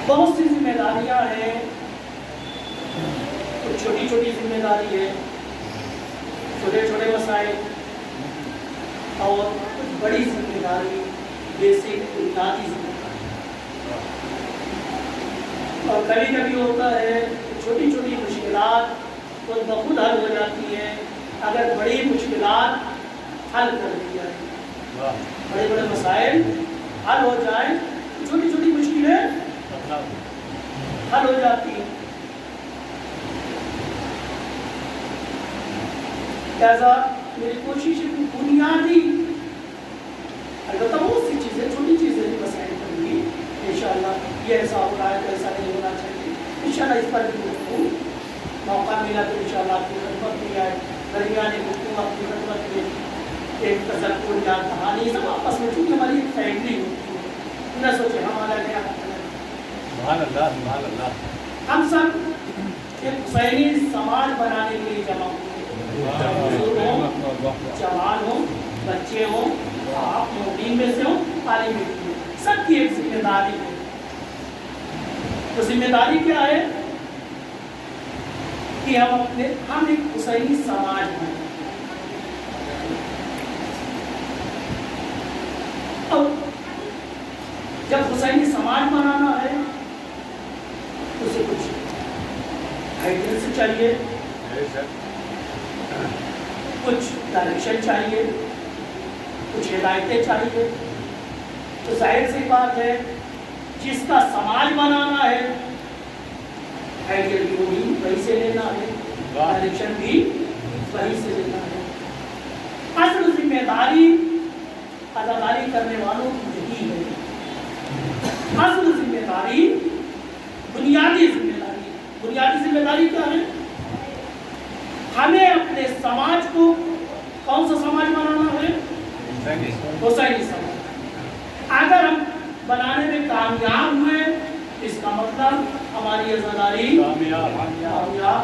بہت سی ذمہ داریاں ہیں، کچھ چھوٹی چھوٹی ذمہ داری ہے، چھوٹے چھوٹے مسائل، اور کچھ بڑی ذمہ داری، بیسک بنیادی ذمہ داری۔ اور کبھی کبھی ہوتا ہے چھوٹی چھوٹی مشکلات خود بخود حل ہو جاتی ہیں اگر بڑی مشکلات حل کر دی جائے، بڑے بڑے مسائل حل ہو جائیں، چھوٹی چھوٹی مشکلیں حل ہو جاتی ہیں۔ لہذا میری کوشش ہے کہ بنیادی البتہ بہت سی چیزیں، چھوٹی چیزیں بھی مسائل کروں گی انشاءاللہ۔ یہ ایسا ہو رہا ہے تو ایسا نہیں ہونا چاہیے، انشاءاللہ اس پر بھی گفتگو موقع ملا تو انشاءاللہ آپ کی خدمت میں آئے، درمیان گفتگو آپ کی خدمت میں ایک تذکر یا کہانی سب آپس میں، چونکہ ہماری ایک فیملی ہوتی ہے، نہ سوچے ہمارا کیا ہم سب ایک حسینی سماج بنانے کے لیے جمع ہوئے، جوان ہوں، بچے ہوں، آپ دین میں سے ہوں، تعلیم میں سے ہوں، سب کی ایک ذمہ داری ہے۔ تو ذمہ داری کیا ہے کہ ہم ایک حسینی سماج بنائیں۔ اب جب حسینی سماج بنانا ہے اسے کچھ گائیڈنس چاہیے، کچھ ڈائریکشن چاہیے، کچھ ہدایتیں چاہیے۔ تو ظاہر سی بات ہے جس کا سماج بنانا ہے آئیڈیل کو بھی وہی سے لینا ہے، ڈائریکشن بھی وہی سے لینا ہے۔ اصل ذمہ داری اداکاری کرنے والوں کی یہی ہے، اصل ذمہ داری، بنیادی ذمہ داری۔ بنیادی ذمہ داری کیا ہے؟ ہمیں اپنے سماج کو کون سا سماج بنانا ہے؟ حسینی سماج۔ اگر ہم بنانے میں کامیاب ہوئے اس کا مطلب ہماری عزاداری کامیاب،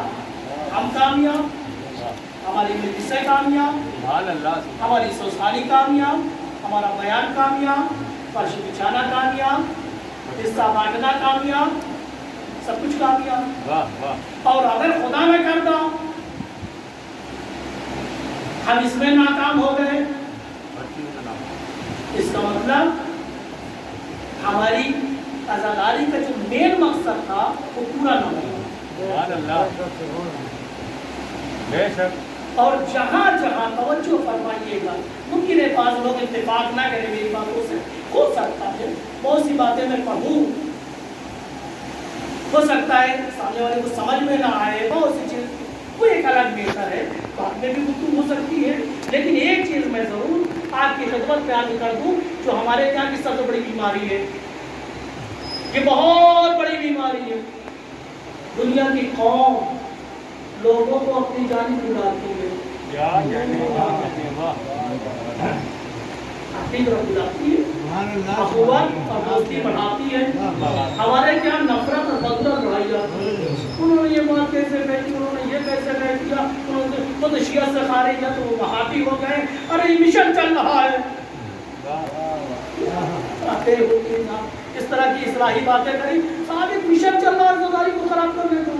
ہم کامیاب، ہماری مجلسیں کامیاب، ہماری سوسالی کامیاب، ہمارا بیان کامیاب، فرش بچھانا کامیاب، حصہ بانٹنا کامیاب، سب کچھ کامیاب۔ اور اگر خدا نہ کرتا ہم اس میں ناکام ہو گئے، اس کا مطلب ہماری عزاداری کا جو مین مقصد تھا وہ پورا نہ ہوا۔ اور جہاں جہاں توجہ فرمائیے گا، ممکن ہے بعض لوگ اتفاق نہ کریں میری باتوں سے، ہو سکتا ہے بہت سی باتیں میں پڑھوں، ہو سکتا ہے سامنے والے کو سمجھ میں نہ آئے، بہت سی چیز وہ ایک الگ میٹر ہے، بات میں بھی گفتگو ہو سکتی ہے، لیکن ایک چیز میں ضرور آپ کی خدمت میں عرض کر دوں جو ہمارے یہاں کی سب سے بڑی بیماری ہے، یہ بہت بڑی بیماری ہے۔ دنیا کی قوم لوگوں کو اپنی جانب بلاتی ہے، اپنی طرف بلاتی ہے، اخوت اور دوستی بڑھاتی ہے۔ ہمارے کیا نفرت اور بغض بڑھائی جاتی ہے، انہوں نے یہ بات کیسے کہی، انہوں نے یہ کیسے کہہ دیا، وہ تو شیعہ سے خارج ہے تو وہ وہابی ہو گئے، ارے یہ مشن چل رہا ہے، اس طرح کی اصلاحی باتیں کری، صاحب ایک مشن چل رہا ہے عزاداری کو خراب کرنے کا۔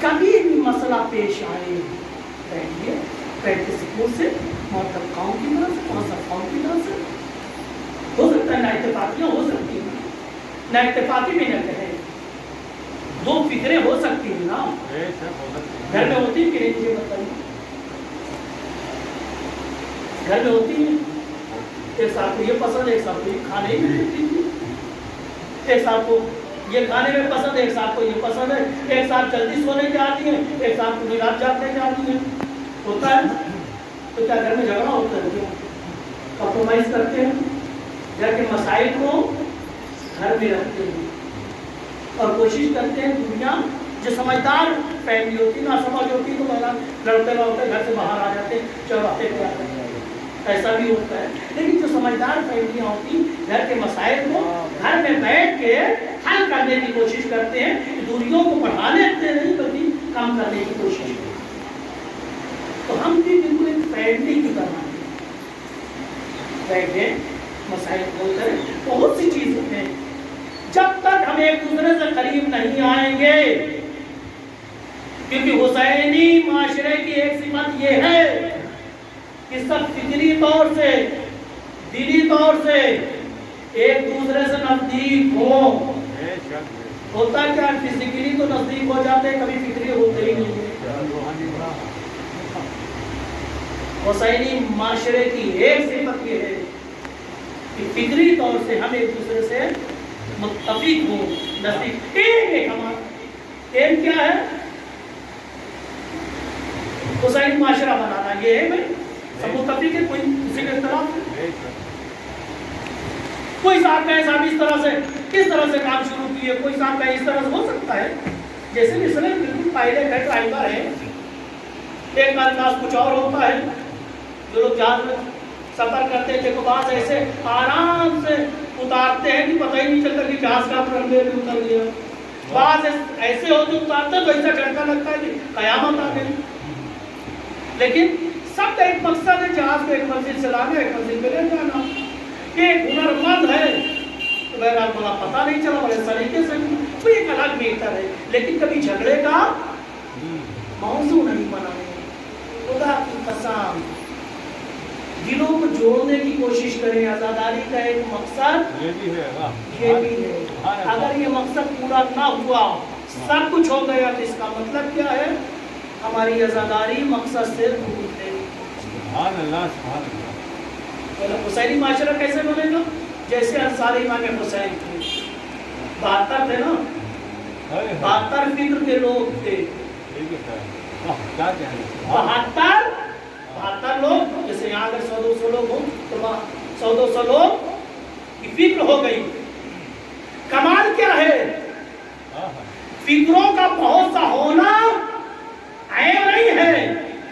کبھی بھی مسئلہ پیش آئے بیٹھیے، بیٹھ کے سکون سے مرتب قوم کی طرح سے، مذہب قوم کی طرح سے، ہو سکتا ہے نہ اتفاقیاں ہو سکتی ہیں، نہ اتفاقی میں نہ کہیں، دو فکریں ہو سکتی ہیں نا، گھر میں ہوتی ہیں کہ نہیں، مجھے بتائیے گھر میں ہوتی ہیں، ایک صاحب کو یہ پسند ہے، ایک صاحب کو یہ کھانے میں دیتی ہے، ایک صاحب کو یہ کھانے میں پسند ہے، ایک صاحب کو یہ پسند ہے، ایک صاحب جلدی سونے کی آتی ہے، ایک صاحب کو رات جاگنے کی آتی ہے، ہوتا ہے، تو کیا گھر میں جھگڑا ہوتا ہے، کیوں کمپرومائز کرتے ہیں، گھر کے مسائل کو گھر میں رکھتے ہیں اور کوشش کرتے ہیں دنیا جو سمجھدار فیملی ہوتی نہ سمجھ ہوتی تو لڑتے لڑتے گھر سے باہر آ جاتے، چوراہے پہ آ جاتے، ایسا بھی ہوتا ہے، لیکن جو سمجھدار فیملیاں ہوتی گھر کے مسائل کو گھر میں بیٹھ کے حل کرنے کی کوشش کرتے ہیں، دوریوں کو بڑھانے سے نہیں بلکہ کم کرنے کی کوشش کرتے ہیں۔ تو ہم بھی بالکل ایک فیملی کی طرح بیٹھے مسائل کو کریں، بہت سی چیزیں ہیں، جب تک ہم ایک دوسرے سے قریب نہیں آئیں گے، کیونکہ حسینی معاشرے کی ایک صفت یہ ہے کہ سب فکری طور سے، دلی طور سے ایک دوسرے سے نزدیک ہوں، ہوتا کیا فزیکلی تو نزدیک ہو جاتے ہیں، کبھی فکری ہوتے ہی نہیں۔ حسینی معاشرے کی ایک صفت یہ ہے کہ فکری طور سے ہم ایک دوسرے سے متفق ہوں، نزدیک، ایک ہمارا ایم کیا ہے، حسینی معاشرہ بنانا، یہ ہے بھائی سب متفق ہے، کوئی کسی کا اختلاف ہے، کوئی صاحب کا صاحب اس طرح سے کس طرح سے کام شروع کیے، کوئی صاحب کا اس طرح سے ہو سکتا ہے، جیسے مثلاً بالکل پہلے کا ڈرائیور ہے، ایک کا انداز کچھ اور ہوتا ہے، جو لوگ جہاز میں سفر کرتے تھے تو بعض ایسے آرام سے اتارتے ہیں کہ پتہ ہی نہیں چلتا کہ جہاز کا رنبے بھی اتر گیا، بعض ایسے ہوتے اتارتے تو ایسا جھٹکا لگتا ہے کہ قیامت آ گئی، لیکن سب کا ایک مقصد ہے جہاز کو ایک منزل سے لانا، ایک منزل پہ لے جانا، ایک ہنر مند ہے تو بہرحال بڑا پتہ نہیں چلا بڑے سلیقے سے، وہ ایک الگ میٹر ہے، لیکن کبھی جھگڑے کا موضوع نہیں بنانے، خدا کی قسم دلوں کو جوڑنے کی کوشش کریں، عزاداری کا ایک مقصد یہ بھی ہے، اگر یہ مقصد پورا نہ ہوا، سب کچھ ہو گیا تو اس کا مطلب کیا ہے، ہماری عزاداری مقصد سے دور ہے۔ حسینی معاشرہ کیسے بنے گا؟ جیسے انصار امام حسین تھے، 72 تھے نا، 72 فکر کے لوگ تھے، 72 لوگ، جیسے یہاں اگر 100-200 لوگ ہوں تو 100-200 لوگ کی فکر ہو گئی۔ کمال کیا ہے، فکروں کا بہت سا ہونا عیب نہیں ہے،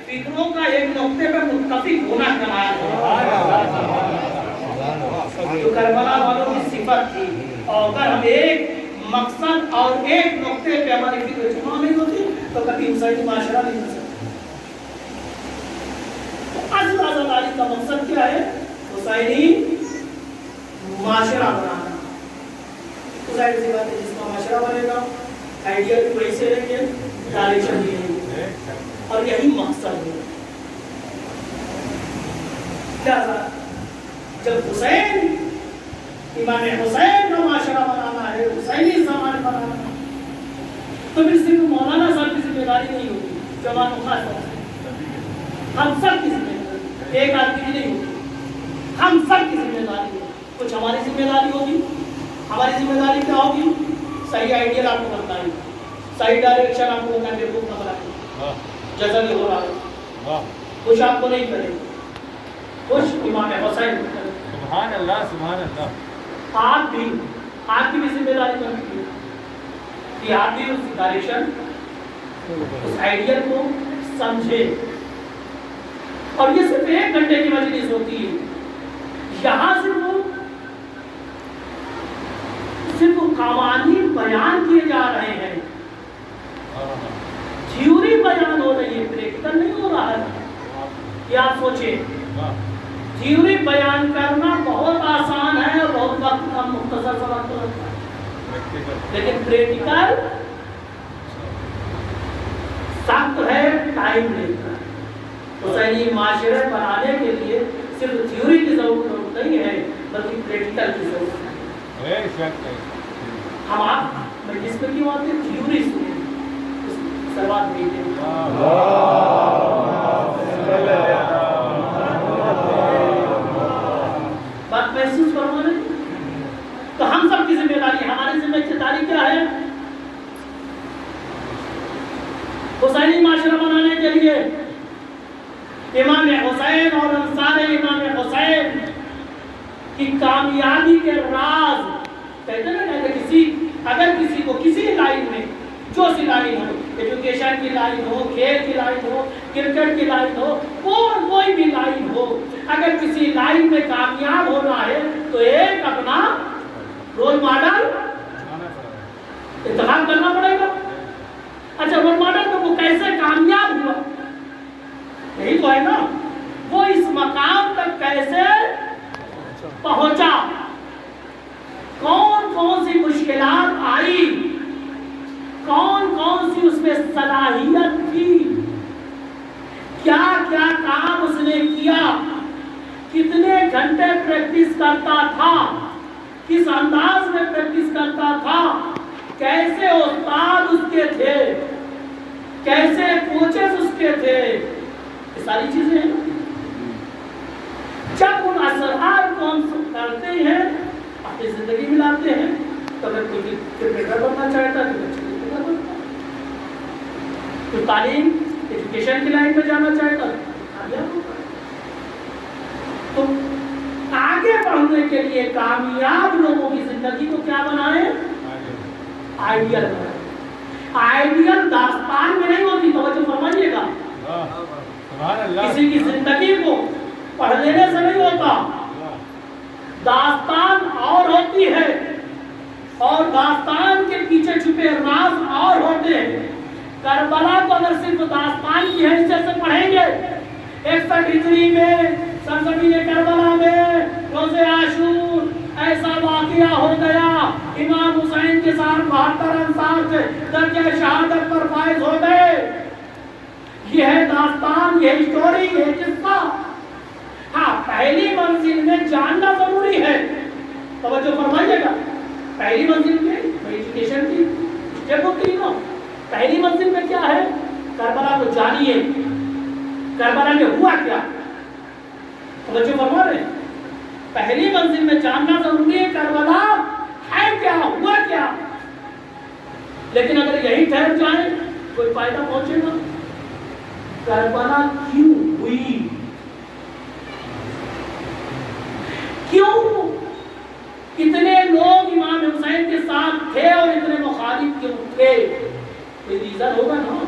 فکروں کا ایک نقطے پر متفق ہونا کمال ہے۔ جو کربلا والوں کی صفت تھی. اور اگر ہم ایک مقصد اور ایک نقطے پہ ہماری فکر جمع نہیں ہوتی تو کبھی حسینی معاشرہ نہیں ہو سکتا. تو اصل آزاداری کا مقصد کیا ہے؟ حسینی معاشرہ بنانا. تو ظاہر سی بات ہے جس کا معاشرہ بنے گا آئیڈیا بھی وہی سے لیں گے, ڈائریکشن بھی لیں گے, اور یہی مقصد ہے. لہذا جب حسین امام حسین کا معاشرہ بنانا ہے, حسینی سماج بنانا ہے, تو پھر صرف مولانا صاحب کی ذمہ داری نہیں ہوگی, جوان و خاص طور سے ہم سب کی ذمہ داری, ایک آدمی کی نہیں ہوگی, ہم سب کی ذمہ داری ہے. کچھ ہماری ذمہ داری ہوگی. ہماری ذمہ داری کیا ہوگی؟ صحیح آئیڈیل آپ کو بتائیں, صحیح ڈائریکشن آپ کو بتائیں, بیوقوف نہ بنائیں. جیسا کہ ہو رہا ہے کچھ آپ کو نہیں کرے, کچھ امام حسین کرے. سبحان اللہ سبحان اللہ. آپ کی بھی ذمہ داری بنتی ہے کہ آپ بھی اس ڈائریکشن, اس آئیڈیل کو سمجھے. اور یہ صرف 1 گھنٹے کی مجلس ہوتی ہے. یہاں سے وہ صرف قوانین بیان کیے جا رہے ہیں, تھیوری بیان ہو رہی ہے, پریکٹیکل نہیں ہو رہا ہے. یہ آپ سوچیں, تھیوری بیان کرنا بہت آسان ہے اور بہت وقت کا مختصر سا وقت لگتا ہے, لیکن پریکٹیکل سخت ہے, ٹائم لیتا ہے. حسینی معاشرے بنانے کے لیے صرف تھیوری کی ضرورت نہیں ہے بلکہ پریکٹیکل کی ضرورت ہے. ہم آپ مجلس میں کیوں آتے ہیں؟ تھیوری سنیں, سلوات بھیجیں. بات محسوس کرو نا. تو ہم سب کی ذمہ داری, ہماری ذمہ داری کیا ہے؟ حسینی معاشرہ بنانے کے لیے امام حسین اور انصار امام حسین کی کامیابی کے راز, کہتے ہیں نا کہ اگر کسی کو کسی لائن میں, جو سی لائن ہو, ایجوکیشن کی لائن ہو, کھیل کی لائن ہو, کرکٹ کی لائن ہو, کوئی بھی لائن ہو, اگر کسی لائن میں کامیاب ہونا ہے تو ایک اپنا رول ماڈل انتخاب کرنا پڑے گا. اچھا, رول ماڈل تو وہ کیسے کامیاب ہوا, یہی تو ہے نا. وہ اس مقام تک کیسے پہنچا, کون سی مشکلات آئی, کون سی اس میں صلاحیت تھی, کیا کام اس نے کیا, کتنے گھنٹے پریکٹس کرتا تھا, کس انداز میں پریکٹس کرتا تھا, کیسے استاد اس کے تھے, کیسے کوچز اس کے تھے. یہ ساری چیزیں ہیں. جب ان اثرات کو ہم کرتے ہیں, اپنی زندگی میں لاتے ہیں, تو اگر کوئی کرکٹر بننا چاہتا ہے تو اچھا کرکٹر بنتا ہے, کوئی تعلیم ایجوکیشن کی لائن میں جانا چاہتا ہے کامیاب ہوتا ہے. تو آگے بڑھنے کے لیے کامیاب لوگوں کی زندگی کو کیا بنائیں؟ آئیڈیل بنائیں. آئیڈیل داستان میں نہیں ہوتی, توجہ فرمائیے گا. کسی کی زندگی کو پڑھ لینے سے نہیں ہوتا, داستان اور ہوتی ہے, اور داستان کے پیچھے چھپے راز اور ہوتے ہیں. کربلا کو اگر صرف داستان کی حیثیت سے پڑھیں گے, 61 ہجری میں سرزمین کربلا میں روز عاشور ایسا واقعہ ہو گیا, امام حسین کے ساتھ 72 انصار سے درجہ شہادت پر فائز ہو گئے. یہ ہے داستان, یہ اسٹوری, یہ قصہ. ہاں, پہلی منزل میں جاننا ضروری ہے, توجہ فرمائیے گا. پہلی منزل میں ایجوکیشن کی اسٹیپ ہوتی ہے نا. پہلی منزل میں کیا ہے؟ کربلا کو جانیے, کربلا میں ہوا کیا, توجہ فرما رہے ہیں. پہلی منزل میں جاننا ضروری ہے کربلا ہے کیا, ہوا کیا. لیکن اگر یہی ٹھہر جائیں کوئی فائدہ پہنچے گا؟ کربلا کیوں ہوئی, کیوں اتنے لوگ امام حسین کے ساتھ تھے اور اتنے مخالف کیوں تھے؟ کوئی ریزن ہوگا نا.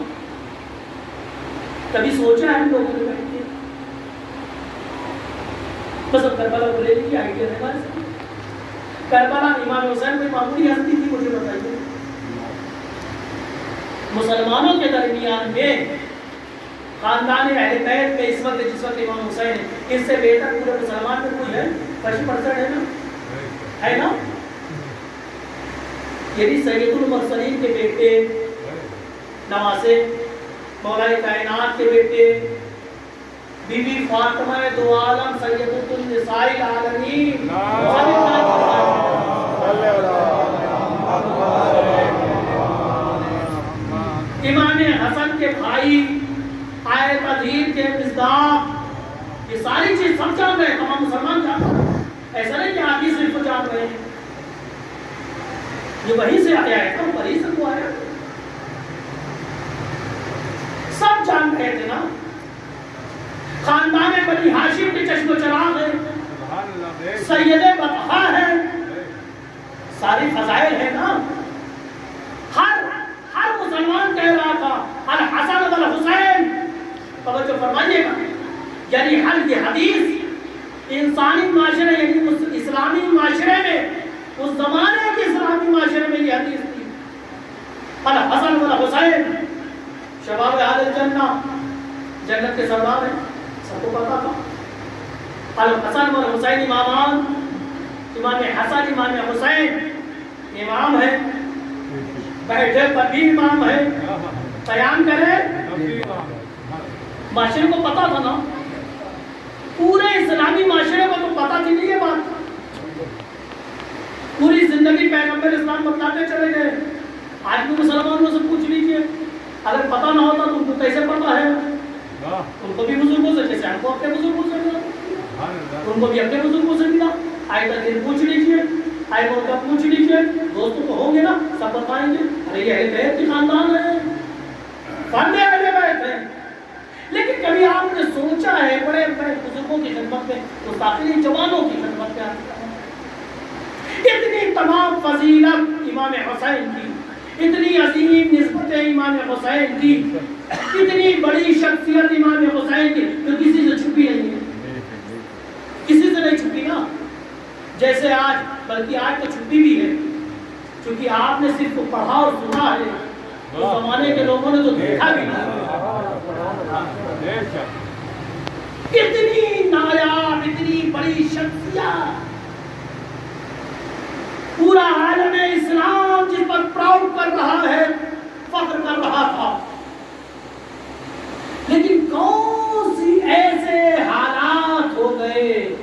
کبھی سوچا ہے ہم لوگوں نے بیٹھ کے؟ بس اب کربلا کو لے لیجیے, آئیڈیا ہے ہمارے ساتھ. کربلا امام حسین کوئی معمولی ہستی تھی؟ مجھے بتائیے. مسلمانوں کے درمیان میں خاندان اہل بیت میں اس وقت جس وقت امام حسین ہے، اس سے بہتر پورے مسلمان میں کوئی ہے؟ 50% ہے نا، ہے نا. یہ بھی سید المرسلین کے بیٹے، نواسے مولا کائنات کے بیٹے، بی بی فاطمہ دو عالم سیدۃ النساء العالمین، امام حسن کے بھائی، آئے تطہیر کے مصداق، یہ ساری چیز سب جان رہے ہیں، تمام مسلمان جان رہے ہیں. ایسا نہیں کہ آپ ہی صرف جان رہے ہیں، یہ وہیں سے آیا ہے، وہیں سے تو آیا، سب جان رہے تھے نا. خاندان بنی ہاشم کے چشم و چراغ ہے، سید بطحہ ہے، ساری فضائل ہے نا. ہر مسلمان کہہ رہا تھا الحسن والحسین. توجہ فرمائیے گا، یعنی ہر یہ حدیث انسانی معاشرے یعنی اسلامی معاشرے میں، اس زمانے کے اسلامی معاشرے میں یہ حدیث تھی. الحسن والحسین شباب اہل الجنہ، جنت کے سردار ہیں، سب کو پتا تھا. الحسن والحسین امامان، امام حسن امام حسین امام ہے، بیٹھے پر بھی امام ہے، قیام کرے. معاشرے کو پتا تھا نا، پورے اسلامی معاشرے کو تو پتا تھی نہیں یہ بات. پوری زندگی پیغمبر اسلام بتلاتے چلے گئے. آج بھی مسلمانوں سے پوچھ لیجئے، اگر پتا نہ ہوتا تو ان کو کیسے پتا ہے؟ ان کو بھی بزرگوں سے، جیسے ہم کو اپنے بزرگوں سے ملا، ان کو بھی اپنے بزرگوں سے ملا. آئے تک پوچھ لیجئے، آئے کو پوچھ لیجئے، دوستوں کو ہوں گے نا، سب بتائیں گے ارے یہ اہل بیت کی خاندان ہے، فن اہل بیت ہے. لیکن کبھی آپ نے سوچا ہے بڑے بڑے بزرگوں کی خدمت میں، مستقلی جوانوں کی خدمت میں اتنی تمام فضیلت امام حسین کی، اتنی عظیم نسبت امام حسین کی، اتنی بڑی شخصیت امام حسین کی جو کسی سے چھپی نہیں ہے، کسی سے نہیں چھپی نا. جیسے آج، بلکہ آج تو چھپی بھی ہے، کیونکہ آپ نے صرف پڑھا اور سنا ہے، اس زمانے کے لوگوں نے تو دیکھا بھی نہیں. اتنی نایاب، اتنی بڑی شخصیت، پورا عالم اسلام جس پر پراؤڈ کر رہا ہے، فخر کر رہا تھا. لیکن کون سی ایسے حالات ہو گئے،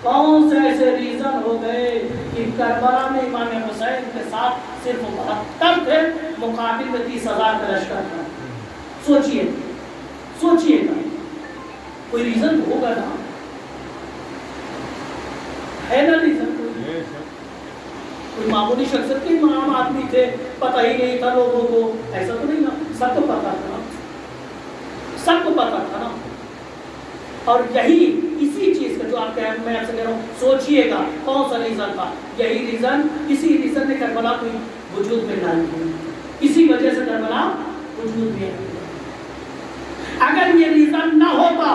کون سے ایسے ریزن ہو گئے کہ کربلا میں امام حسین کے ساتھ صرف 72 تھے، مقابل میں 30,000 کا لشکر تھا. سوچئے گا، کوئی ریزن ہوگا نا، ہے نا ریزن؟ کوئی معمولی شخصیت کے امام آدمی تھے، پتہ ہی نہیں تھا لوگوں کو، ایسا تو نہیں نا، سب کو پتا تھا نا، سب کو پتا تھا نا. اور یہی اسی چیز کا جو آپ کہہ، میں آپ سے کہہ رہا ہوں، سوچئے گا کون سا ریزن تھا. یہی ریزن، اسی ریزن نے کربلا کو وجود میں ڈال دیا، اسی وجہ سے کربلا وجود میں. اگر یہ ریزن نہ ہوتا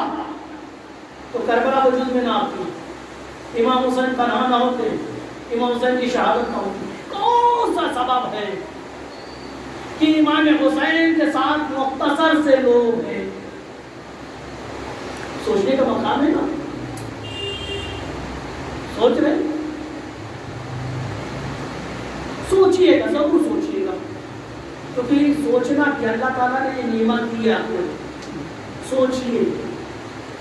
تو کربلا وجود میں نہ آتی، امام حسین تنہا نہ ہوتے، امام حسین کی شہادت نہ ہوتی. کون سا سبب ہے کہ امام حسین کے ساتھ مختصر سے لوگ ہیں؟ سوچنے کا مقام ہے نا، سوچ رہے، سوچئے گا، ضرور سوچئے گا، کیونکہ سوچنا کہ اللہ تعالیٰ نے یہ نعمت دی آپ کو. سوچئے،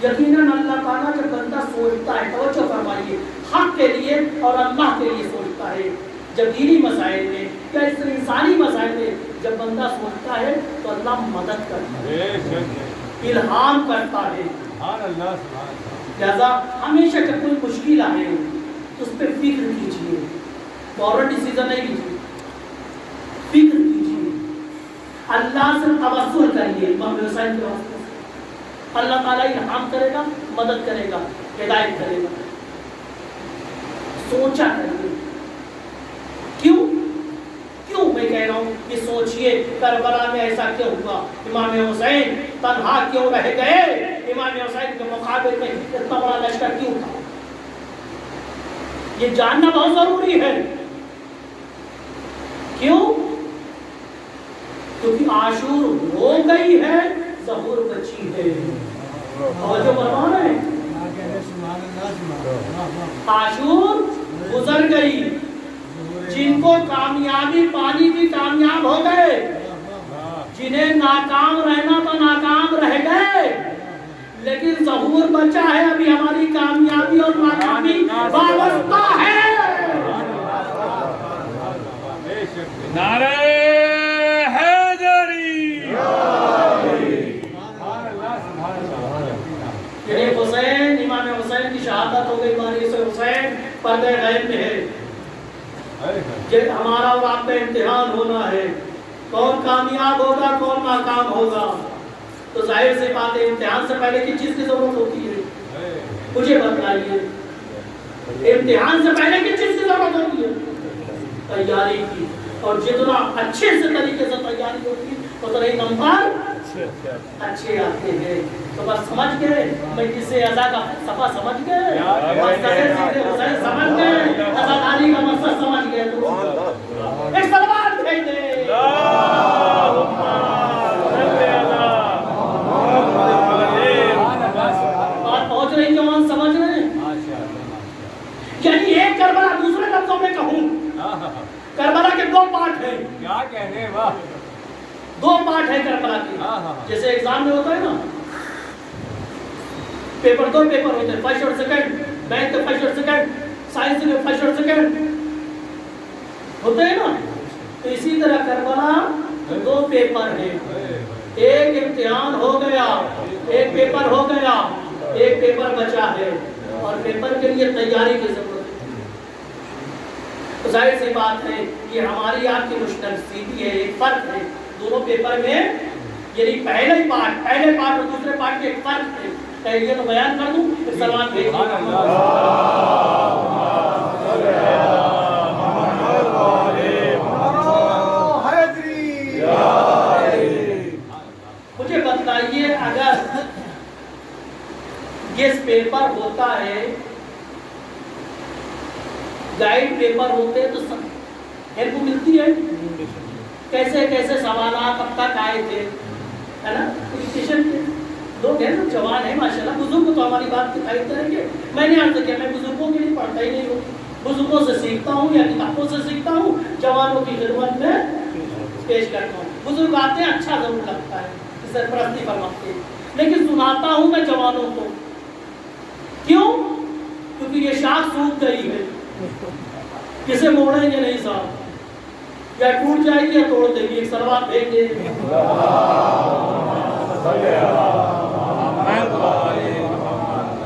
یقیناً اللہ تعالیٰ جب بندہ سوچتا ہے، توجہ فرمائیے، حق کے لیے اور اللہ کے لیے سوچتا ہے. جب دینی مسائل میں یا اس انسانی مسائل میں جب بندہ سوچتا ہے تو اللہ مدد کرتا ہے، الہام کرتا ہے. لہذا ہمیشہ جب کوئی مشکل آئے اس پہ فکر کیجیے، فوراً ڈیسیژن نہیں لیجیے، فکر کیجیے، اللہ سے توسل کریے. امام حسین کے واسطے اللہ تعالیٰ الہام کرے گا، مدد کرے گا، ہدایت کرے گا. سوچا کریے. کیوں میں کہہ رہا ہوں کہ سوچئے کربلا میں ایسا کیوں ہوا، امام حسین تنہا کیوں رہ گئے، امام حسین کے مقابل میں اتنا بڑا لشکر کیوں تھا. یہ جاننا بہت ضروری ہے. کیوں؟ کیونکہ عاشور ہو گئی ہے، ظہور بچی ہے. اور جو فرمان ہے عاشور گزر گئی، جن کو کامیابی پانی بھی کامیاب ہو گئے، جنہیں ناکام رہنا تو ناکام رہ گئے، لیکن ظہور بچا ہے. ابھی ہماری کامیابی اور ناکامی وابستہ ہے. نعرہ حیدری. حسین، امام حسین کی شہادت ہو گئی. وارث حسین پردہ غیب میں ہے. ہمارا اور آپ کا امتحان ہونا ہے، کون کامیاب ہوگا کون ناکام ہوگا. تو ظاہر سی بات ہے امتحان سے پہلے کس چیز کی ضرورت ہوتی ہے؟ مجھے بتائیے، امتحان سے پہلے کس چیز کی ضرورت ہوتی ہے؟ تیاری کی. اور جتنا اچھے سے طریقے سے تیاری ہوتی ہے اتنا ہی نمبر اچھے آتے ہیں. تو بس سمجھ گئے مجلس اعزا کا صفحہ سمجھ گئے، حسین سمجھ گئے، عزاداری کا مقصد سمجھ گئے. تو ایک سلوات بھیج دیں. بات پہنچ رہی جوان، سمجھ رہے ہیں؟ یعنی ایک کربلا، دوسرے لفظوں میں کہوں کربلا کے دو پارٹ ہیں. کیا کہنے، واہ. دو پارٹ ہے کربلا کے. جیسے ایگزام میں ہوتا ہے نا، پیپر دو پیپر ہوتے ہیں، فرسٹ اور سیکنڈ. میتھ کے فرسٹ اور سیکنڈ، سائنس کے فرسٹ اور سیکنڈ ہوتے ہیں نا. تو اسی طرح کربلا دو پیپر ہیں. ایک امتحان ہو گیا، ایک پیپر ہو گیا، ایک پیپر بچا ہے، اور پیپر کے لیے تیاری کی ضرورت ہے. ظاہر سی بات ہے یہ ہماری آپ کی مشترکہ ہے. ایک فرق ہے دونوں پیپر میں، یعنی پہلے پارٹ اور دوسرے پارٹ کے ایک فرق ہے. یہ تو بیان کر دوں، پھر سلمان بھیج مجھے بتائیے، اگر یہ پیپر ہوتا ہے، گائیڈ پیپر ہوتے تو ہیلپ ملتی ہے. کیسے کیسے سوالات اب تک آئے تھے، ہے نا. لوگ ہیں نا، جوان ہیں ماشاءاللہ، بزرگ تو ہماری بات دکھائی کریں گے. میں نے عرض کیا، میں بزرگوں کے لیے پڑھتا ہی نہیں ہوں، بزرگوں سے سیکھتا ہوں یا کتابوں سے سیکھتا ہوں، جوانوں کی خدمت میں پیش کرتا ہوں. بزرگ آتے ہیں اچھا ضرور لگتا ہے، سرپرستی فرماتے ہیں، لیکن سناتا ہوں میں جوانوں کو. کیوں؟ کیونکہ یہ شاخ سوکھ گئی ہے، کسے موڑیں گے نہیں صاحب، یا ٹوٹ جائے گی یا توڑ دیں گے. ایک سلوات بھیج دیں.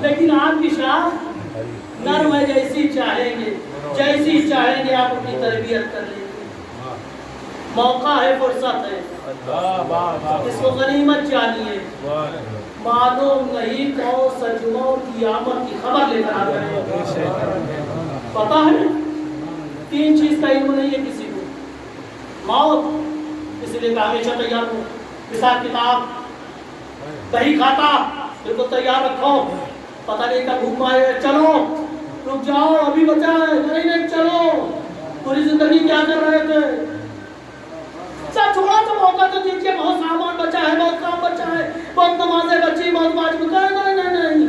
لیکن آپ کی شاخ نرم ہے، جیسی چاہیں گے آپ اپنی تربیت کر لیں گے. موقع ہے، فرصت ہے، اس کو غنیمت جانیے. معلوم نہیں کون سا جمعہ اور قیامت کی خبر لے کر آ گئے. پتا ہے 3 چیز کا علم نہیں ہے کسی کو. موت، اس لیے کہ ہمیشہ تیار ہو. حساب کتاب بہی کھاتا بالکل تیار رکھو. پتہ نہیں کب بھوک آئے، چلو رک جاؤ ابھی بچا ہے، نہیں چلو. پوری زندگی کیا کر رہے تھے؟ سب تھوڑا سا موقع تو دیجیے. بہت سامان بچا ہے، بہت کام بچا ہے، بہت نمازیں بچی، بہت واجب. نہیں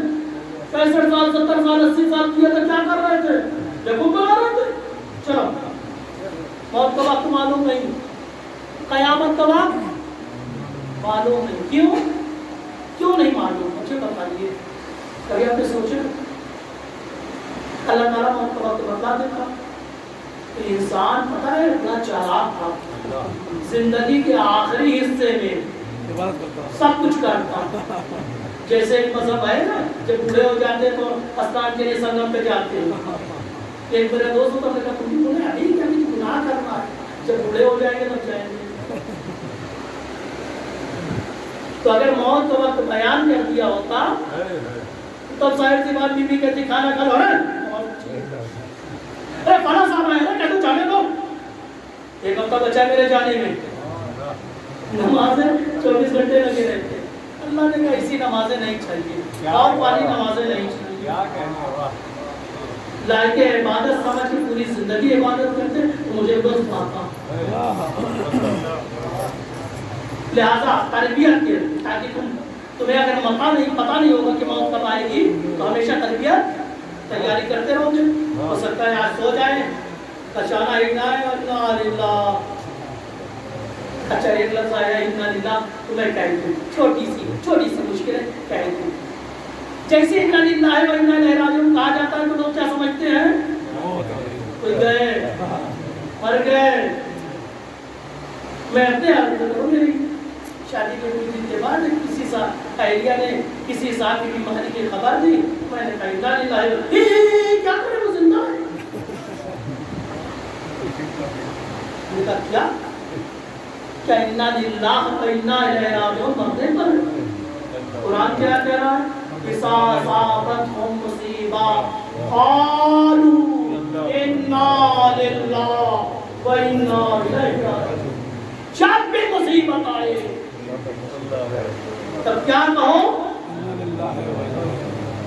65 سال 70 سال 80 سال کیے تو کیا کر رہے تھے؟ دیکھو کر رہے تھے. چلو، موت کا وقت معلوم نہیں، قیامت کا وقت معلوم نہیں. کیوں نہیں معلوم؟ مجھے بتائیے. کبھی آپ نے سوچا اللہ تعالیٰ موت کا وقت بتا دیتا؟ انسان پتہ ہے اتنا چالاک تھا، زندگی کے آخری حصے میں سب کچھ کرتا. جیسے ایک مذہب ہے نا، جب بوڑھے ہو جاتے تو اسنان کے لیے سنگم پہ جاتے ہیں. ایک میرے دوست ہوتا ہے، تم بھی بولے ابھی کیا گناہ کرنا ہے، جب بوڑھے ہو جائیں گے تب جائیں گے. تو اگر موت کا وقت بیان کر دیا ہوتا تب ظاہر سی بات بی بی کہتی کھانا کھا لو. ارے فلاں صاحب آئے نا، کہتے جانے دو، 1 ہفتہ بچا ہے میرے جانے میں. نمازیں 24 گھنٹے لگے رہتے. اللہ نے کہا ایسی نمازیں نہیں چاہیے، اور والی نمازیں نہیں چاہیے. لائق عبادت سمجھ کے پوری زندگی عبادت کرتے تو مجھے لطف آتا. لہذا تربیت کے تاکہ تمہیں اگر پتہ نہیں ہوگا کہ موت کب آئے گی تو ہمیشہ تربیت تیاری کرتے رہو گے. ہو سکتا ہے آج سو جائے کچانا ہی نہ ہے انا للہ. اچھا ایک لفظ آیا انا للہ تو میں کہہ دوں چھوٹی سی مشکل ہے کہہ دوں. جیسے انا للہ و انا الیہ راجعون کہا جاتا ہے تو لوگ کیا سمجھتے ہیں کوئی گئے مر گئے. میں اپنے آپ کو کروں میری شادی کے کچھ دن کے بعد کسی اہلیہ نے کسی صاحب کی بیماری کی خبر دی. میں نے کہا انا للہ کیا کرے وہ زندہ ہے. نے کہا کیا انا للہ و انا الیہ راجعون مرنے پر قرآن کیا کہہ رہا ہے اذا اصابتهم مصیبہ قالوا انا للہ و انا الیہ راجعون. جب بھی مصیبت آئے تب کیا کہو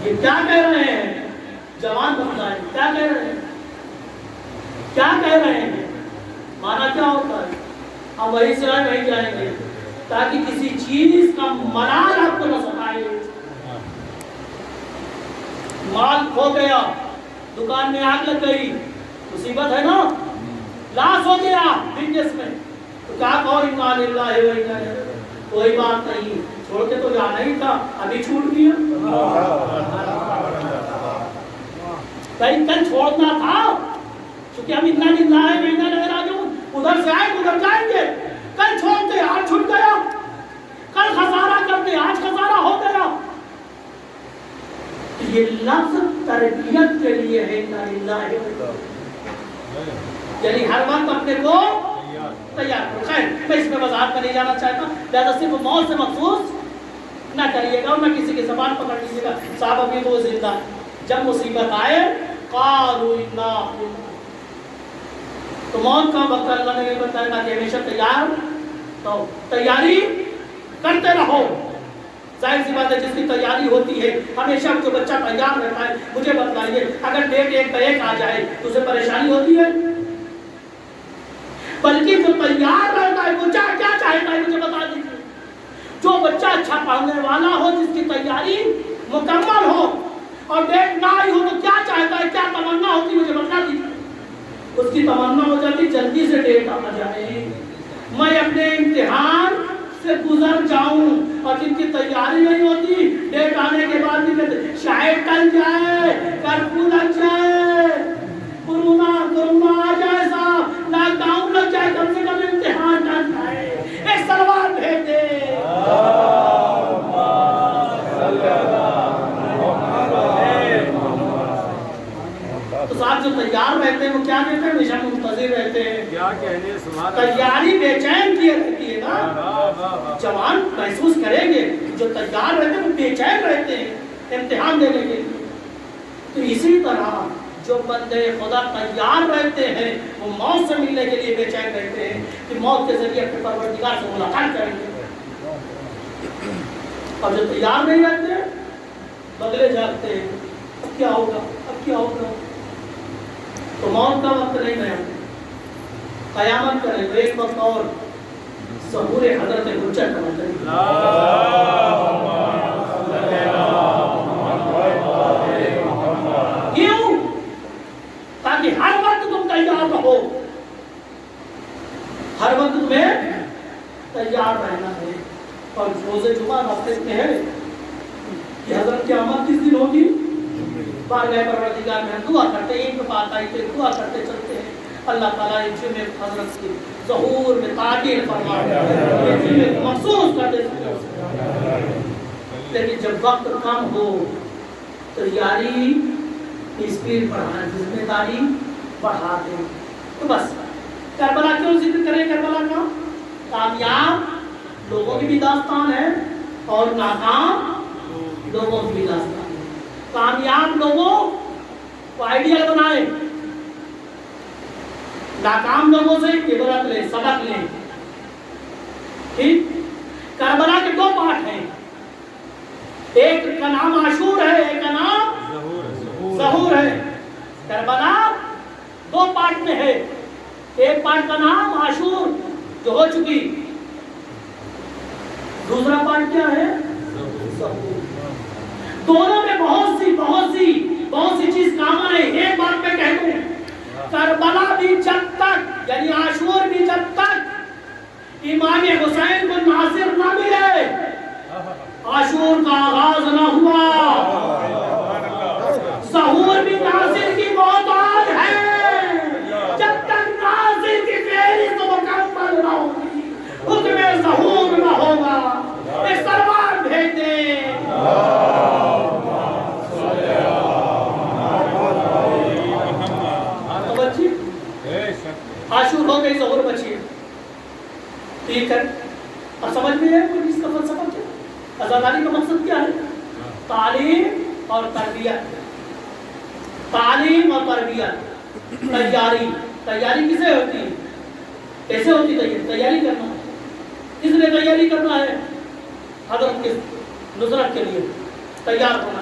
یہ کیا کہہ رہے ہیں جوان بندہ ہے کیا کہہ رہے ہیں کیا کہہ رہے ہیں مانا کیا ہوتا ہے. ہم وہی سے آئے وہی جائیں گے تاکہ کسی چیز کا ملال آپ کو نہ ستائے. مال کھو گیا دکان میں آگ لگ گئی مصیبت ہے نا. لاس ہو گیا بزنس میں تو کیا کہو انا للہ و انا الیہ. کوئی بات نہیں چھوڑ کے تو جانا ہی تھا ابھی چھوٹ گیا. کہیں کل چھوڑنا تھا چونکہ ہم انا للہ و انا الیہ راجعون ادھر سے آئے ادھر جائیں گے. کل چھوڑتے آج چھوٹ گیا کل خسارہ کرتے آج خسارہ ہو گیا. یہ لفظ تربیت کے لیے ہے انا للہ و انا یعنی ہر وقت اپنے کو تیار کرو. خیر میں اس میں وضاحت میں نہیں جانا چاہتا لہذا صرف موت سے مخصوص نہ کریے گا اور نہ کسی کی زبان پکڑ لیجیے گا. صاحب ابھی تو زندہ جب مصیبت آئے قالوا انا تو موت کا وقت اللہ نے بتایا تاکہ ہمیشہ تیار تو تیاری کرتے رہو. ظاہر سی بات ہے جس کی تیاری ہوتی ہے ہمیشہ جو بچہ تیار رہتا ہے. مجھے بتلائیے اگر ڈیٹ ایک پہ ایک آ جائے تو اسے پریشانی ہوتی ہے بلکہ جو تیار رہتا ہے وہ کیا چاہتا ہے مجھے بتا دیجیے. جو بچہ اچھا پڑھنے والا ہو جس کی تیاری مکمل ہو اور ڈیٹ نہ آئی ہو تو کیا چاہتا ہے کیا تمنا ہوتی مجھے بتا دیجیے. اس کی تمنا ہو جاتی جلدی سے ڈیٹ آ جائے میں اپنے امتحان سے گزر جاؤں. اور جن کی تیاری نہیں ہوتی ڈیٹ آنے کے بعد بھی کہتے شاید ٹل جائے کرفیو لگ جائے کرونا آ جائے صاحب لاک ڈاؤن لگ جائے کم سے کم امتحان ٹل جائے ایک سلوار بھیج دے. تو صاحب جو تیار رہتے ہیں وہ کیا کہتے ہیں ہمیشہ منتظر رہتے ہیں. کیا کہنے سنا تیاری بے چین کی رہتی ہے نا. جوان محسوس کریں گے جو تیار رہتے ہیں وہ بے چین رہتے ہیں امتحان دینے کے لیے. تو اسی طرح جو بندے خدا تیار رہتے ہیں وہ موت سے ملنے کے لیے بے چین رہتے ہیں کہ موت کے ذریعے اپنے پروردگار سے ملاقات کریں گے. اور جو تیار نہیں رہتے بگلے جاگتے ہیں اب کیا ہوگا اب کیا ہوگا. تو موت کا وقت نہیں ہے قیامت کرے تو ایک وقت اور ظہور حضرت حجت کا وقت ہے. کیوں تاکہ ہر وقت تم تیار رہو ہر وقت تمہیں تیار رہنا ہے. اور روز جمعہ ہفتے میں ہے کہ حضرت کی آمد کس دن ہوگی بارگاہ پروردگار میں ہم دعا کرتے ہیں. ایک بات آئی تو دعا کرتے چلتے ہیں اللہ تعالیٰ ان جمعے حضرت کی ظہور میں تعجیل فرمائے مخصوص کر دے. لیکن جب وقت کم ہو تیاری اسپیڈ بڑھانا ذمہ داری بڑھا دیں. تو بس کربلا کیوں ذکر کریں. کربلا کا کامیاب لوگوں کی بھی داستان ہے اور ناکام لوگوں کی بھی داستان. کامیاب لوگوں کو آئیڈیل بنائیں ناکام لوگوں سے عبرت لیں سبق لیں. ٹھیک. کربلا کے دو پارٹ ہیں ایک کا نام عاشور ہے ایک کا نام ظہور ہے. کربلا دو پارٹ میں ہے. ایک پارٹ کا نام عاشور جو ہو چکی, دوسرا پارٹ کیا ہے؟ دونوں میں بہت سی چیز کامن ہے. ایک بات میں کہہ دوں, کربلا بھی جب تک یعنی عاشور بھی جب تک امام حسین کو ناصر نہ ملے عاشور کا آغاز نہ ہوا. ظہور بھی ناصر کی محتاج ہے. جب تک ناصر کی فہرست مکمل نہ ہوگی حکم ظہور نہ ہوگا. ایک سلوات بھیج دیں. عاشور ہو گئی, ظہور بچی. ٹھیک ہے, اب سمجھ میں ہے کوئی اس کا فلسفہ کیا؟ آزاداری کا مقصد کیا ہے؟ تعلیم اور تربیت. تعلیم اور تربیت. تیاری کسے ہوتی ہے؟ کیسے ہوتی تیاری کرنا؟ کس لیے تیاری کرنا ہے؟ حضرت کے نصرت کے لیے تیار ہونا.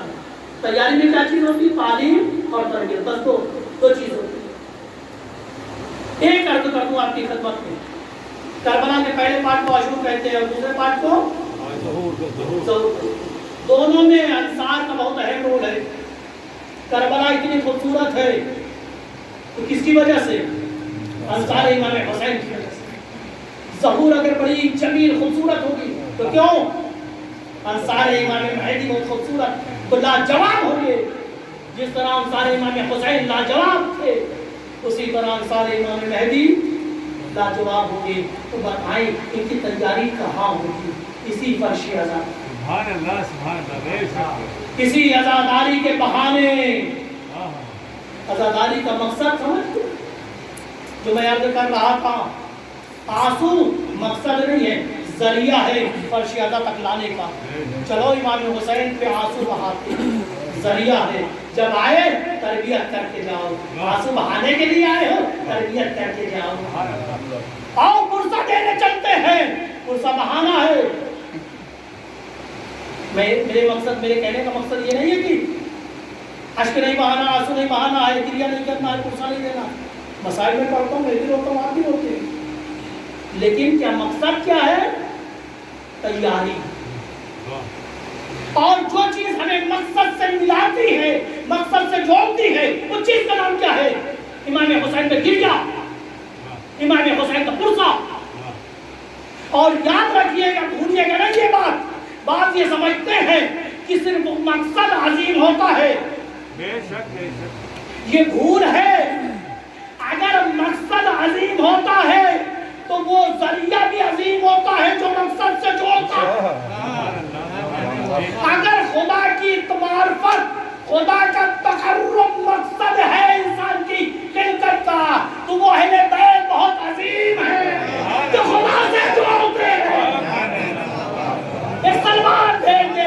تیاری میں کیا چیز ہوتی ہے؟ تعلیم اور تربیت. بس دو چیز ہوتی ہے. ایک عرض کر دوں آپ کی خدمت میں, کربلا کے پہلے پارٹ کو عاشور کہتے ہیں اور دوسرے پارٹ کو ظہور. دونوں میں انصار کا بہت اہم رول ہے. کربلا اتنی خوبصورت ہے تو کس کی وجہ سے؟ انصار امام حسین کی وجہ سے. ظہور اگر بڑی جمیل خوبصورت ہوگی تو کیوں؟ انصار امام مہدی بہت خوبصورت لاجواب ہوگی. جس طرح انصار امام حسین لاجواب تھے اسی طرح انصار امام مہدی لاجواب ہوگی. تو بتائیں ان کی تیاری کہاں ہوگی؟ اسی فرش آزاد, سبحان اللہ. کسی عزاداری کے بہانے. عزاداری کا مقصد سمجھتے جو میں عرض کر رہا تھا, آنسو مقصد نہیں ہے, ذریعہ ہے فرش عزا تک لانے کا. چلو امام حسین پہ آنسو بہاتے, ذریعہ ہے. جب آئے تربیت کر کے جاؤ. آنسو بہانے کے لیے آئے ہو, تربیت کر کے جاؤ. آؤ پرسہ دینے چلتے ہیں, پرسہ بہانا ہے. میرے کہنے کا مقصد یہ نہیں ہے کہ اشک نہیں بہانا, آنسو نہیں بہانا ہے, گریہ نہیں کرنا ہے, پرسہ نہیں دینا. مسائل میں پڑھتا ہوں, میں بھی روتا ہوں, آپ بھی روتے ہیں. لیکن کیا مقصد کیا ہے؟ تیاری. اور جو چیز ہمیں مقصد سے ملاتی ہے, مقصد سے جوڑتی ہے, اس چیز کا نام کیا ہے؟ امام حسین کا گریہ, امام حسین کا پرسہ. اور یاد رکھیے گا, بھولیے گا نہیں یہ بات یہ سمجھتے ہیں کہ صرف مقصد عظیم ہوتا ہے. بے شک یہ بھول ہے. اگر مقصد عظیم ہوتا ہے تو وہ ذریعہ بھی عظیم ہوتا ہے جو مقصد سے جوڑتا ہے. اگر خدا کی معرفت, خدا کا تقرب مقصد ہے انسان کی خلقت کا, تو وہ اہل بیت بہت عظیم ہے جو خدا سے جوڑتے ہیں. ایک سلمان بھیجے.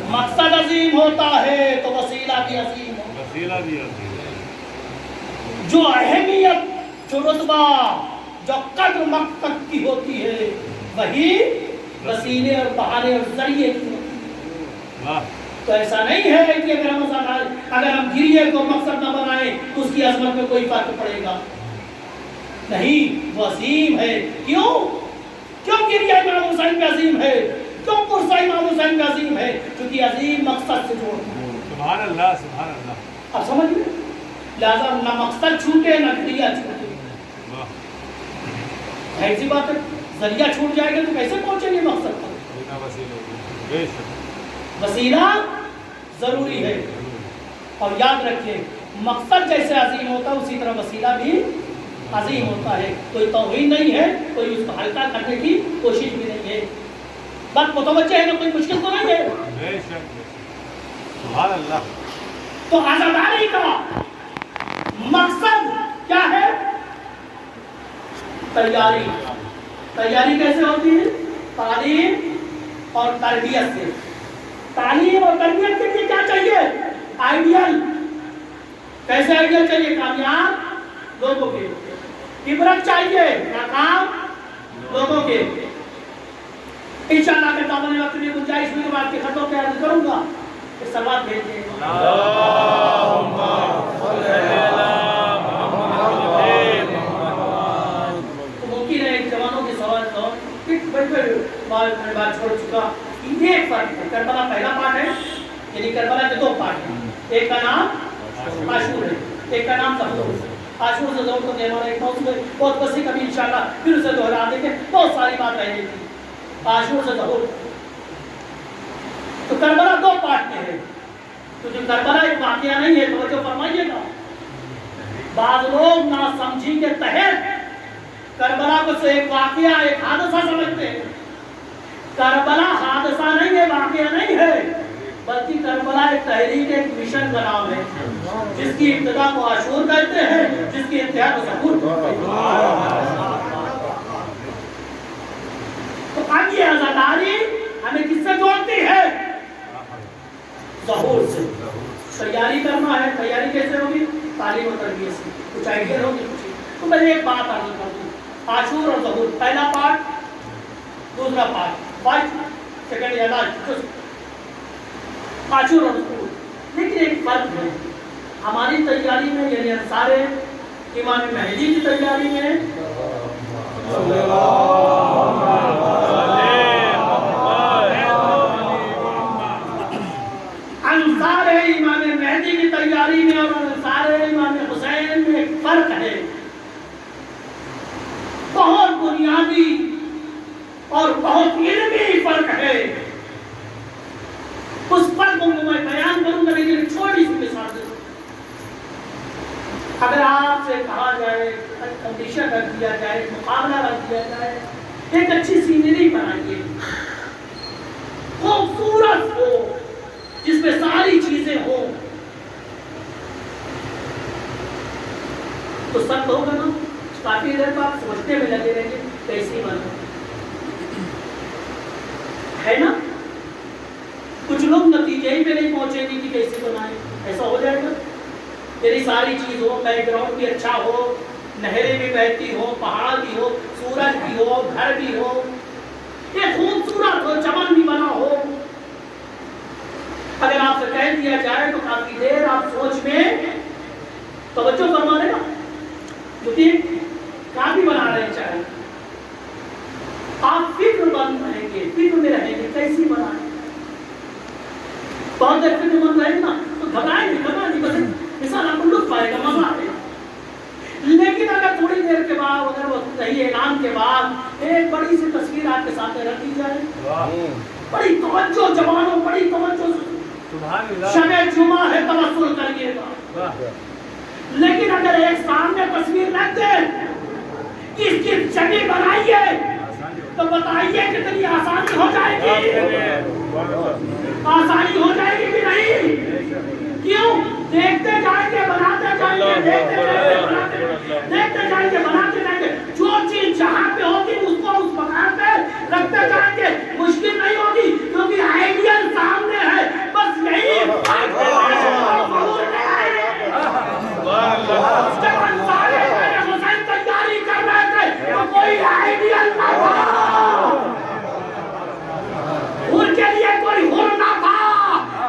مقصد عظیم ہوتا ہے تو وسیلہ بھی عظیم ہوتا ہے. جو اہمیت, جو رتبہ, جو قدر مقصد کی ہوتی ہے وہی وسیلے اور بہانے اور ذریعے کی ہوتی ہے. تو ایسا نہیں ہے کہ اگر ہم گریے کو مقصد نہ بنائیں تو اس کی عظمت میں کوئی فرق پڑے گا. نہیں, وہ عظیم ہے. کیوں گریہ امام حسین پہ عظیم ہے؟ کیوں پرسہ امام حسین پہ عظیم ہے؟ کیونکہ عظیم مقصد سے جوڑتا ہے. سبحان اللہ, سبحان اللہ. اب سمجھ لیں, لہذا نہ مقصد چھوٹے نہ گریہ چھوٹے. ایسی بات ہے, ذریعہ چھوٹ جائے گا تو کیسے پہنچیں گے مقصد پر؟ وسیلہ ضروری ہے. اور یاد رکھیں, مقصد جیسے عظیم ہوتا ہے اسی طرح وسیلہ بھی عظیم ہوتا ہے. کوئی توہین نہیں ہے, کوئی اس کو ہلکا کرنے کی کوشش بھی نہیں ہے. بات متوجہ ہے نا, کوئی مشکل تو نہیں ہے. سبحان اللہ. تو عزاداری کا مقصد کیا ہے؟ تیاری. تیاری کیسے ہوتی ہے؟ تعلیم اور تربیت سے. تعلیم اور تربیت کے لیے کیا چاہیے؟ آئیڈیل. کیسے آئیڈیل چاہیے؟ کامیاب لوگوں کے. عبرت چاہیے ناکام لوگوں کے. انشاءاللہ کہ دامن وقت میں گنجائش ہوئی تو آپ کے خطوں پہ عرض کروں گا کہ سلوات بھیجیں ممکن ہے ایک جوانوں کے سوال کا ایک بڑے بات چھوڑ چکا یہ ایک فرق ہے کربلا پہلا پارٹ ہے یعنی کربلا کے دو پارٹ ہیں ایک کا نام عاشور ہے ایک کا نام ظہور ہے عاشور سے ظہور کو ہمارا ایک موضوع ہے بہت وسیع کبھی انشاءاللہ پھر اسے دہرا دیں گے بہت ساری بات رہ جائے گی عاشور سے ظہور تو کربلا دو پارٹ میں ہے تو جو کربلا ایک واقعہ نہیں ہے توجہ فرمائیے گا بعض لوگ نہ سمجھی کے تحت کربلا کو ایک واقعہ ایک حادثہ سمجھتے ہیں کربلا حادثہ نہیں ہے واقعہ نہیں ہے بلکہ کربلا ایک تحریک ایک مشن کا نام ہے جس کی ابتدا کو عاشور کہتے ہیں جس کی انتہا کو ظہور کہتے ہیں تو اب یہ عزاداری ہمیں کس سے جوڑتی ہے ظہور سے تیاری کرنا ہے تیاری کیسے ہوگی تعلیم و تربیت سے کچھ آئیڈیا ہوگی تو میں ایک بات عرض کر دوں عاشور اور ظہور پہلا پارٹ دوسرا پارٹ فرسٹ سیکنڈ یا لاسٹ عاشور اور ظہور لیکن ایک فرق ہے ہماری تیاری میں یعنی انصار امام مہدی کی تیاری میں انصار امام مہدی کی تیاری میں اور انصار امام حسین میں ایک فرق ہے بہت بنیادی اور بہت علمی فرق ہے اس فرق کو میں بیان کروں گا لیکن چھوٹی سی مثال دے اگر آپ سے کہا جائے کنڈیشن رکھ دیا جائے مقابلہ رکھ دیا جائے ایک اچھی سینری بنائیے خوبصورت ہو جس میں ساری چیزیں ہوں تو سخت ہوگا نا کافی دیر تو آپ سوچنے میں لگے رہیں گے کیسی بنا ہے نا کچھ لوگ نتیجے ہی پہ نہیں پہنچے گی کہ کیسے بنائیں ایسا ہو جائے گا تیری ساری چیز ہو بیک گراؤنڈ بھی اچھا ہو نہریں بھی بہتی ہو پہاڑ بھی ہو سورج بھی ہو گھر بھی ہو ایک خوبصورت ہو چمن بھی بنا ہو اگر آپ سے کہہ دیا جائے تو کافی دیر آپ سوچ میں توجہ فرما رہے گا کیونکہ کافی بنا رہے چاہے آپ فکر بند رہیں گے فکر میں رہیں گے کیسی بنائیں بہت دیر فکر بند رہیں نا تو گھبرائیں گے بس مثال آپ کو لطف آئے گا مزہ آئے گا لیکن اگر تھوڑی دیر کے بعد اگر وہ صحیح اعلان کے بعد ایک بڑی سی تصویر آپ کے سامنے رکھ دی جائے بڑی توجہ جوانوں بڑی توجہ شب جمعہ ہے توسل کریے گا لیکن اگر ایک سامنے تصویر رکھ دے کس کی جگہ بنائیے تو بتائیے کتنی آسانی ہو جائے گی آسانی ہو جائے گی کہ نہیں کیوں دیکھتے جائیں گے بناتے جائیں گے دیکھتے جائیں گے بناتے جائیں گے جو چیز جہاں پہ ہوگی اس کو اس مقام پہ رکھتے جائیں گے مشکل نہیں ہوگی کیونکہ آئیڈیل سامنے ہے بس یہی جب انصار حسین تیاری کر رہے تھے تو کوئی آئیڈیل نہ تھا حور کے لیے کوئی حور نہ تھا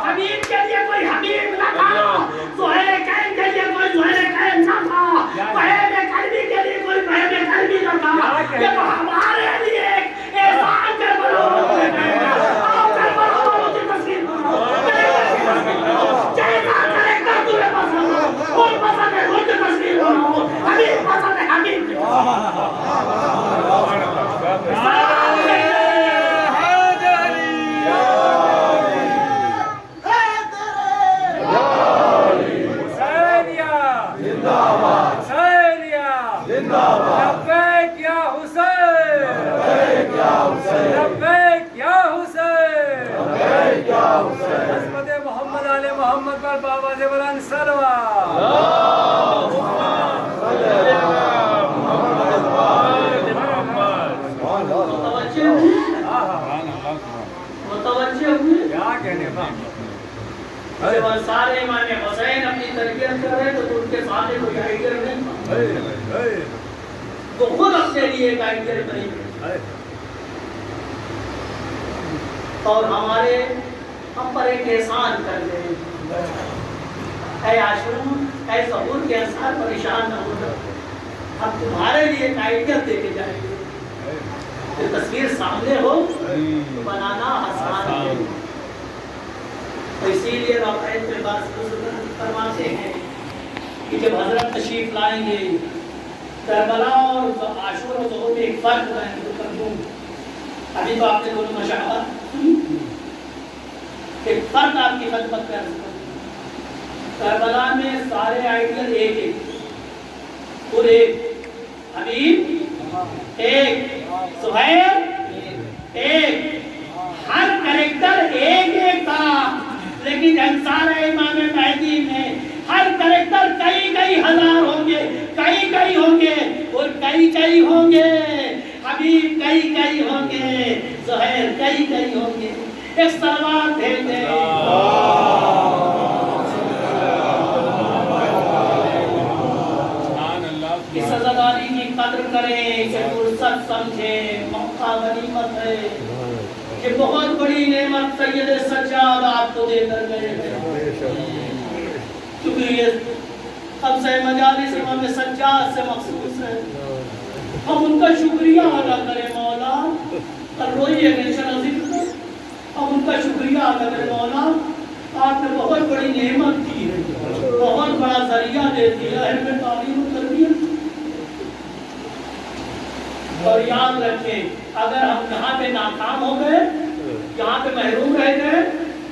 حبیب کے لیے کوئی حبیب نہ تھا زہیر کین کے لیے کوئی زہیر کین نہ تھا وہیب قلبی کے لیے کوئی وہیب قلبی نہ تھا یہ تو ہمارے لیے ایک احسان کر بلو آپ کر بلو کی تصویر جیسا کریکٹر تمہیں پسند ہو خود پسند ہے خود کی تصویر بناؤ حبیب پسند ہے حبیب کی محمد پر بابا سے بلند سلوات متوجہ ہوئے کیا کہنے سارے امام حسین اپنی تربیت کر رہے تو ان کے سامنے کوئی آئیڈیل نہیں تھا تو خود اپنے لیے ایک آئیڈیل بنی اور ہم پر ایک احسان کر دے. اے عاشور، اے ظہور کے انصار پریشان نہ ہو جاؤ، ہم تمہارے لیے ایک آئیڈیا دے کے جائیں گے. جو تصویر سامنے ہو تو بنانا آسان ہے. تو اسی لیے روایت میں بات فرماتے ہیں کہ جب حضرت تشریف لائیں گے کربلا اور عاشور و ظہور میں ایک فرق میں کر دوں. ابھی تو آپ نے دونوں مشاہدات سنی، ایک فرق آپ کی خدمت کر دوں. کربلا میں سارے آئیڈیل ایک ایک اور ایک حبیب ایک، سہیل ایک، ہر کریکٹر ایک ایک تھا. لیکن انصار امام مہدی میں ہر کریکٹر کئی ہزار ہوں گے، کئی ہوں گے، اور کئی ہوں گے. حبیب کئی ہوں گے، سہیل کئی ہوں گے. ایک سلوات بھیج دیں. اس عزاداری کی قدر کریں کہ فرصت سمجھیں، موقع غنیمت ہے. یہ بہت بڑی نعمت سید سجاد آپ کو دے کر گئے ہیں. کیونکہ یہ قبضہ مجالس امام سجاد سے مخصوص ہے. ہم ان کا شکریہ ادا کریں مولا. اور روئیے انشاءاللہ ذکر، ہم ان کا شکریہ ادا کریں مولا. آپ نے بہت بڑی نعمت دی ہے، بہت بڑا ذریعہ دے دیا ہے میں تعلیم و تربیت. اور یاد رکھیں اگر ہم یہاں پہ ناکام ہو گئے، یہاں پہ محروم رہ گئے،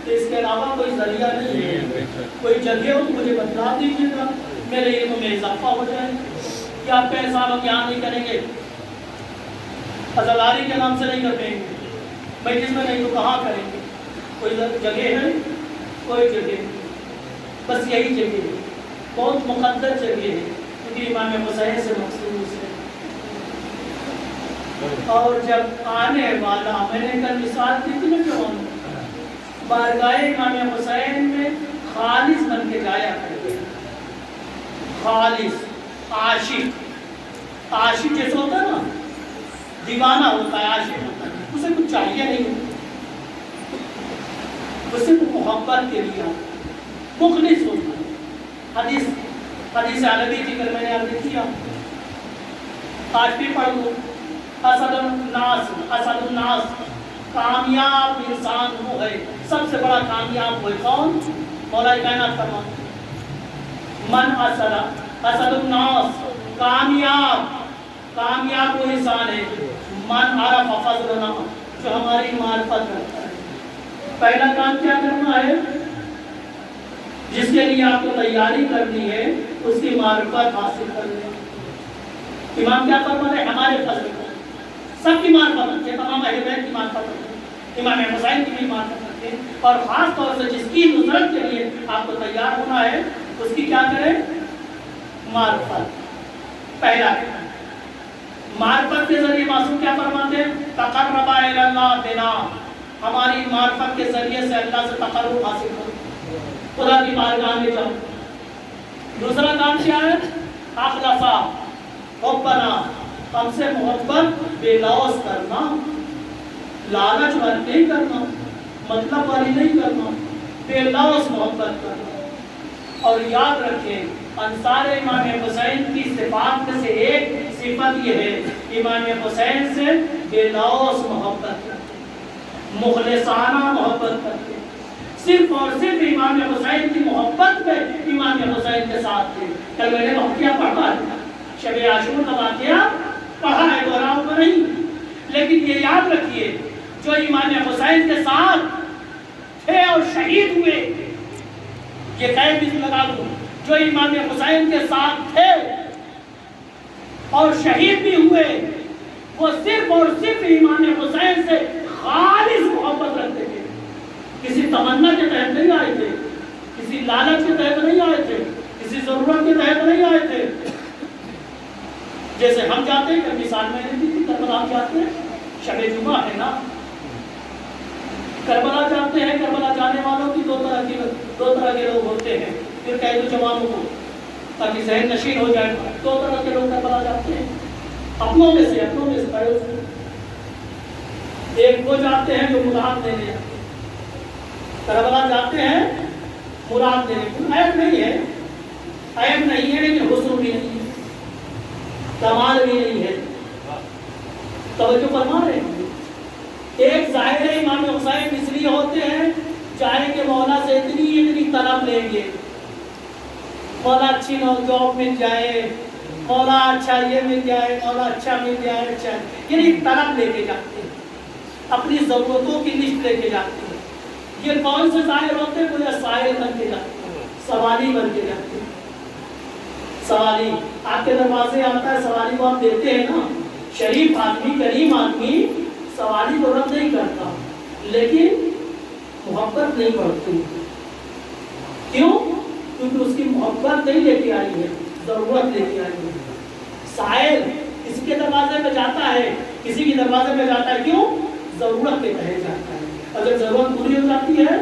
تو اس کے علاوہ کوئی ذریعہ نہیں ہے. کوئی جگہ ہو تو مجھے بتلا دیجیے گا، میرے علم میں اضافہ ہو جائے. کہ آپ 5 سال ہم یہاں نہیں کریں گے، عزاداری کے نام سے نہیں کر پائیں گے، مجلس میں نہیں تو کہاں کریں گے؟ کوئی جگہ ہے؟ کوئی جگہ نہیں. بس یہی جگہ ہے، بہت مقدس جگہ ہے کیونکہ امام حسین سے مخصوص ہے. اور جب آنے والا، میں نے کل مثال دی تھی نا جوان، بارگاہ امام حسین میں خالص بن کے جایا کرتے. خالص عاشق جیسے ہوتا ہے نا، دیوانہ ہوتا ہے، عاشق ہوتا ہے، اسے کچھ چاہیے نہیں، اسے محبت کے لیے مخلص ہوتا ہے. حدیث عربی ذکر میں نے عرض کیا، آج بھی پڑھ لوں. اسد الناس، کامیاب انسان وہ ہے، سب سے بڑا کامیاب وہ ہے کون؟ مولا کائنات فرماتے من اسد الناس، کامیاب وہ انسان ہے من عرف فضلنا، جو ہماری معرفت کرتا ہے. پہلا کام کیا کرنا ہے؟ جس کے لیے آپ کو تیاری کرنی ہے اس کی معرفت حاصل کرنی ہے. امام کیا فرماتے ہیں؟ ہمارے فضل کو سب کی معرفت ہے، تمام اہل بیت کی معرفت ہے، امام حسین کی بھی معرفت کرتے ہیں. اور خاص طور سے جس کی نصرت کے لیے آپ کو تیار ہونا ہے اس کی کیا کریں؟ معرفت. پہلا معرفت کے ذریعے معصوم کیا فرماتے ہیں؟ تقرب الی اللہ بنا، ہماری معرفت کے ذریعے سے اللہ سے تقرب حاصل کرو، خدا کی بارگاہ میں جاؤ. دوسرا کام کیا ہے؟ اخلصا حبنا، ہم سے محبت بے لوث کرنا، لالچ والی نہیں کرنا، مطلب والی نہیں کرنا، بے لوث محبت کرنا. اور یاد رکھیں انصار امام حسین کی صفات میں سے ایک صفت یہ ہے، امام حسین سے بے لوث محبت کرتے، مخلصانہ محبت کرتے، صرف اور صرف امام حسین کی محبت میں امام حسین کے ساتھ تھے. کل میں نے واقعہ پڑھا ہے، شب عاشور کا واقعہ پڑھا ہے، دوہراؤں کو نہیں. لیکن یہ یاد رکھیے جو امام حسین کے ساتھ تھے اور شہید ہوئے، یہ قید بھی لگا دوں، جو امام حسین کے ساتھ تھے اور شہید بھی ہوئے، وہ صرف اور صرف امام حسین سے خالص محبت رکھتے تھے. کسی تمنا کے تحت نہیں آئے تھے، کسی لالچ کے تحت نہیں آئے تھے، کسی ضرورت کے تحت نہیں آئے تھے. جیسے ہم جاتے ہیں، کبھی مثال میں نے دی تھی، کربلا ہم جاتے ہیں، شب جمعہ ہے نا، کربلا جاتے ہیں. کربلا جانے والوں کی دو طرح کے لوگ ہوتے ہیں، پھر کہہ دو جوانوں کو تاکہ ذہن نشین ہو جائے. 2 طرح کے لوگ کربلا جاتے ہیں، اپنوں میں سے ایک وہ جاتے ہیں جو مراد دینے جاتے ہیں، کربلا جاتے ہیں مراد دینے، کوئی عیب نہیں ہے، عیب نہیں ہے، لیکن حسن بھی نہیں ہے، کمال بھی نہیں ہے۔ توجہ فرما رہے ہیں؟ ایک ظاہر امام حسین اس لیے ہوتے ہیں چاہے کہ مولا سے اتنی طلب لیں گے، مولا اچھی جاب مل جائے، مولا اچھا یہ مل جائے، مولا اچھا مل جائے، اچھا، یعنی طلب لے کے جاتے ہیں، اپنی ضرورتوں کی لسٹ لے کے جاتے ہیں۔ یہ کون سے ظاہر ہوتے ہیں؟ کوئی سائل بن کے جاتے ہیں، سوالی بن کے جاتے ہیں۔ سوالی آپ کے دروازے آتا ہے، سوالی کو آپ دیتے ہیں نا، شریف آدمی، کریم آدمی سوالی کو رد نہیں کرتا، لیکن محبت نہیں بڑھتی۔ کیوں؟ کیونکہ اس کی محبت نہیں لے کے آئی ہے، ضرورت لے کے آئی ہے۔ سائل کسی کے دروازے پہ جاتا ہے، کسی کے دروازے پہ جاتا ہے، کیوں؟ ضرورت کے تحت جاتا ہے۔ اگر ضرورت پوری ہو جاتی ہے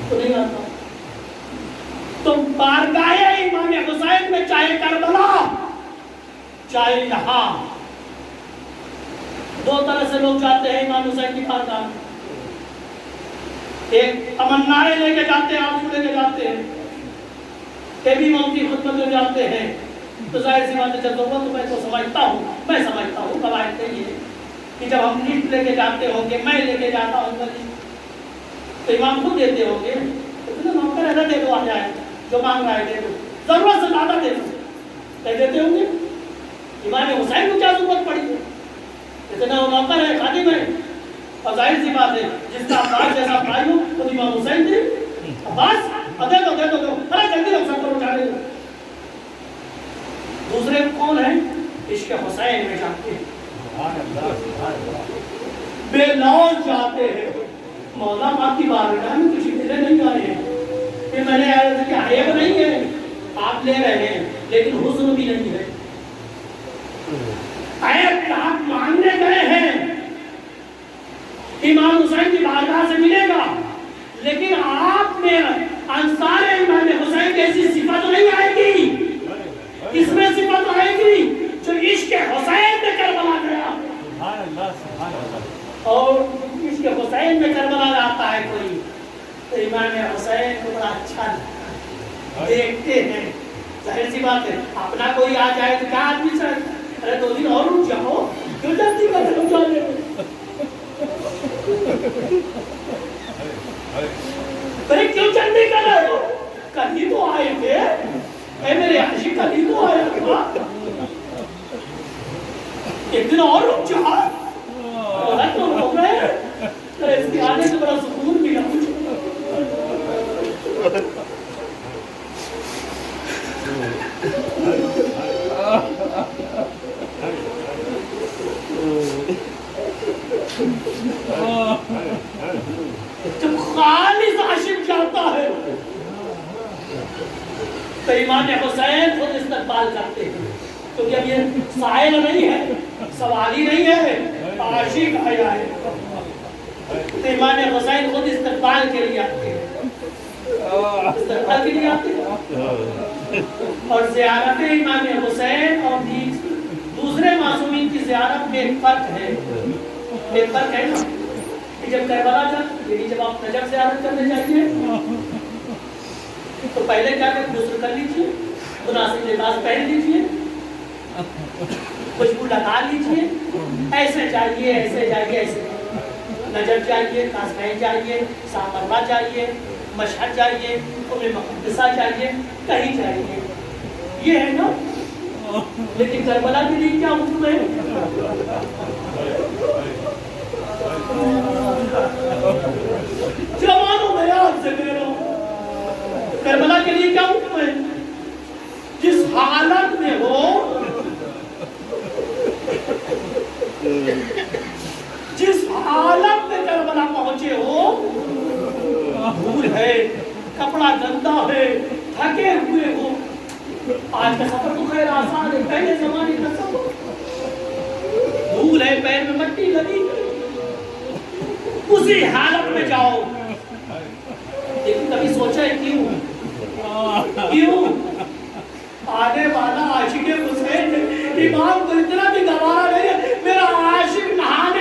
تو نہیں آتا۔ تو بارگاہ امام حسین میں چاہے کربلا چاہے یہاں، دو طرح سے لوگ جاتے ہیں امام حسین کی بارگاہ میں۔ ایک تمنائیں لے کے جاتے ہیں، آنسو لے کے جاتے ہیں، کبھی موت کی خدمت میں جاتے ہیں، تو ظاہر سی بات ہے ضرورت میں تو سمجھتا ہوں قواعد نہیں ہے کہ جب ہم لسٹ لے کے جاتے ہوں گے، میں لے کے جاتا ہوں گا تو امام خود دیتے ہوں گے، اتنا موقع رہتا دے دو، آ جائے جو مانگ رہا ہے دے دو، ضرورت سے زیادہ دے دو، کہہ دیتے ہوں گے۔ امام حسین کو کیا ضرورت پڑی ہے؟ اتنا وہ موقع ہے، خادم ہے، اور ظاہر سی بات ہے جس کا عباس جیسا بھائی ہو تو امام حسین تھے، عباس دے دو ارے جلدی لوگ سب کو اٹھا لے دو۔ دوسرے کون ہیں؟ عشق حسین میں جاتے ہیں، بے لوز جاتے ہیں، مولا آپ کی بارگاہ میں کچھ اتنے نہیں آئے ہیں کہ میں نے عرض کیا عیب نہیں ہے، آپ لے رہے ہیں لیکن حسن بھی نہیں ہے، عیب آپ ماننے گئے ہیں، امام حسین کی بارگاہ سے ملے گا، لیکن آپ میں انصار امام حسین جیسی صفت نہیں آئے گی، اس میں صفت آئے گی جو عشق حسین میں کربلا گیا، اور عشق حسین میں کربلا جاتا ہے کوئی تو امام حسین کو بڑا اچھا دیکھتے ہیں۔ ظاہر سی بات ہے اپنا کوئی آ جائے تو کیا آدمی چاہتا ہے، ارے 2 دن اور رک جاؤ، کیوں جلدی کر رہے ہو جانے میں، ارے کیوں جلدی کر رہے ہو، کل ہی تو آئے تھے، اے میرے عاشق کل ہی تو آیا تھا، ایک دن اور رک جاؤ، اور تو ہو گئے، ارے اس کے آنے سے بڑا سکون ملا مجھے۔ جب خالص عاشق جاتا ہے تو امام حسین خود استقبال کرتے ہیں، کیونکہ اب یہ سائل نہیں ہے، سوالی نہیں ہے، عاشق آیا ہے، تو امام حسین خود استقبال کے لیے آتے ہیں، استقبال کے لیے آتے ہیں، اور زیارت امام حسین اور دوسرے معصومین کی زیارت میں ایک فرق ہے نا، کہ جب کربلا یعنی جب آپ نجف زیارت کرنے جائیے تو پہلے کیا کہ غسل کر لیجیے، مناسب لباس پہن لیجیے، خوشبو لگا لیجیے، ایسے جائیے ایسے نجف جائیے، قاسمین جائیے، سامروا جائیے، مشہد جائیے، ام مقدسہ جائیے، کہیں جائیے، یہ ہے نا۔ لیکن کربلا کے لیے کیا حکم ہے؟ جوانوں میں آپ سے کہہ رہا ہوں، کربلا کے لیے کیا حکم ہے؟ جس حالت میں ہو، جس حالت میں کربلا پہنچے ہو، دھول ہے، کپڑا گندا ہے، تھکے ہوئے ہو، آج کا سفر تو خیر آسان ہے، پہلے زمانے کا سفر دھول ہے، پیر میں مٹی لگی، اسی حالت میں جاؤ، لیکن کبھی سوچا ہے کیوں آنے والا عاشق حسین امام کو اتنا بھی گوارا نہیں ہے، میرا عاشق نہانے